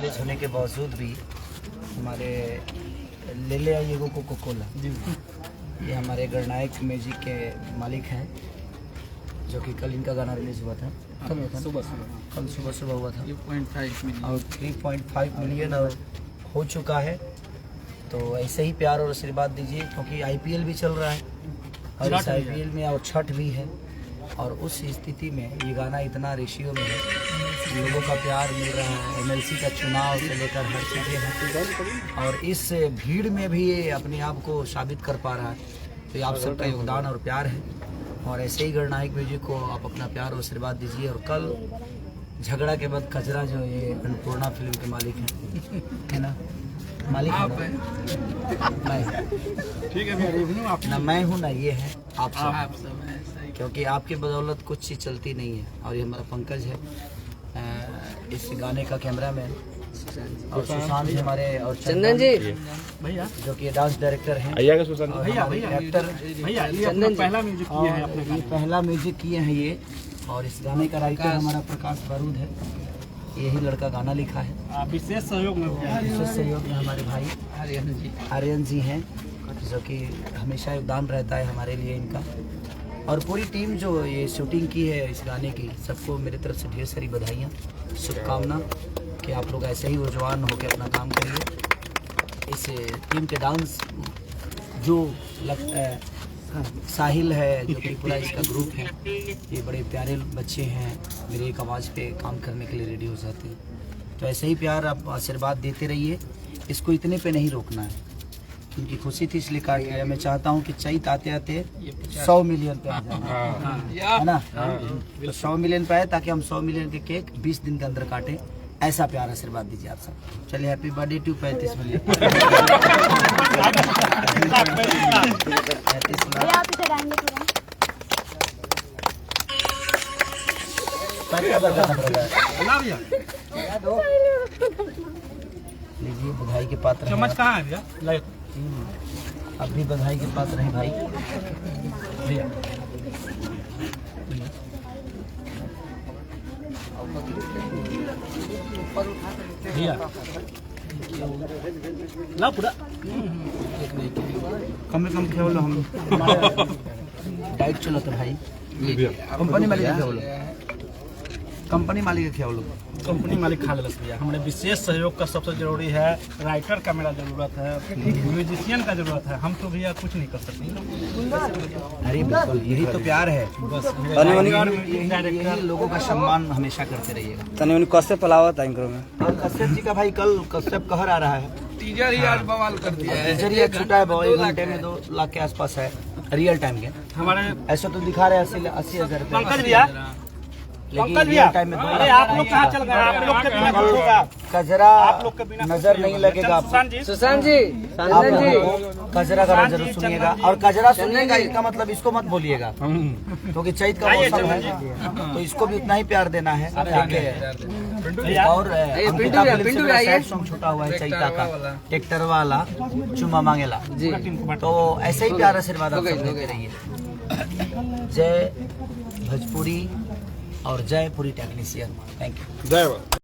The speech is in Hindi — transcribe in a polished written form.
रिलीज होने के बावजूद भी हमारे ले ले आइए कोको कोला जी, ये हमारे गणनायक म्यूजिक के मालिक हैं, जो कि कल इनका गाना रिलीज हुआ था, कल सुबह हुआ था 3.5 मिलियन और 3.5 मिलियन और हो चुका है। तो ऐसे ही प्यार और आशीर्वाद दीजिए, क्योंकि आईपीएल भी चल रहा है और इस आईपीएल में और छठ भी है, और उस स्थिति में ये गाना इतना रेशियो में है, लोगों का प्यार मिल रहा है, एमएलसी का चुनाव से लेकर हर चीज़ें हैं, और इस भीड़ में भी ये अपने आप को साबित कर पा रहा है। तो ये आप सबका योगदान और प्यार है, और ऐसे ही गणनायक म्यूजिक को आप अपना प्यार और आशीर्वाद दीजिए। और कल झगड़ा के बाद कचरा जो ये अन्नपूर्णा फिल्म के मालिक हैं, है ना, मालिक है मैं, ठीक है ना, मैं हूँ ना, ये है आप सब, क्योंकि आपके बदौलत कुछ चीज़ चलती नहीं है। और ये हमारा पंकज है, इस गाने का कैमरामैन, और सुशांत जी हमारे, और चंदन जी भैया जो कि डांस डायरेक्टर हैं, एक्टर भैया, पहला म्यूजिक किए हैं अपने, ये पहला म्यूजिक किए हैं ये। और इस गाने का राइटर हमारा प्रकाश बारूद है, यही लड़का गाना लिखा है। विशेष सहयोग में हमारे भाई आर्यन जी हैं, जो कि हमेशा योगदान रहता है हमारे लिए इनका। और पूरी टीम जो ये शूटिंग की है इस गाने की, सबको मेरी तरफ से ढेर सारी बधाइयाँ, शुभकामना कि आप लोग ऐसे ही रुझान होकर अपना काम करिए। इस टीम के डांस जो लगता है, साहिल है जो कि पूरा इसका ग्रुप है, ये बड़े प्यारे बच्चे हैं, मेरे एक आवाज़ पे काम करने के लिए रेडी हो जाते हैं। तो ऐसे ही प्यार आप आशीर्वाद देते रहिए, इसको इतने पे नहीं रोकना है। उनकी खुशी थी इसलिए काट लिया। मैं चाहता हूँ कि चैत आते आते 100 मिलियन पे आ जाए, है ना, तो 100 मिलियन पे आए, ताकि हम 100 मिलियन के केक 20 दिन के अंदर काटें। ऐसा प्यार आशीर्वाद दीजिए आप सब। चलिए हैप्पी बर्थडे टू 35 मिलियन। लीजिए बधाई के पात्र हैं। चम्मच कहाँ है भैया? अब भी बधाई के पात्र हैं भाई भैया। भैया ला पूरा कम से कम खेलो, हम डाइट चलो तो भाई, कंपनी मालिक खेलो, कंपनी मालिक खेलो, कंपनी मालिक खा ले भैया। हमारे विशेष सहयोग का सबसे जरूरी है, राइटर का मेरा जरूरत है, म्यूजिशियन का जरूरत है, हम तो भैया कुछ नहीं कर सकते। अरे बिल्कुल, यही तो प्यार है बस। यही लोगों का सम्मान हमेशा करते रहिएगा। तनी कश्यप पलावा था इनको में, और कश्यप जी का भाई कल कश्यप कहर आ रहा है, टीजर ही आज बवाल कर दिया है, टीजर ही छूटा है, 1 घंटे में 2 लाख के आसपास है रियल टाइम के। हमारे ऐसा तो दिखा रहे हैं 80,000 रुपये, लेकिन टाइम में आप लोग कहाँ चल गए? आप लोग के बिना होगा कजरा, आप लोग के बिना नजर नहीं लगेगा। सुशांत जी कजरा का जरूर सुनिएगा, और कजरा सुनिएगा इसका मतलब इसको मत बोलिएगा, क्योंकि चैत का मौसम है, तो इसको भी उतना ही प्यार देना है। और सॉन्ग छूटा हुआ है चैता का, ट्रैक्टर वाला चुमा मांगेला, तो ऐसे ही प्यार आशीर्वाद आप सब देते रहिए। जय भोजपुरी और जय पूरी टेक्नीशियन। Thank you. जय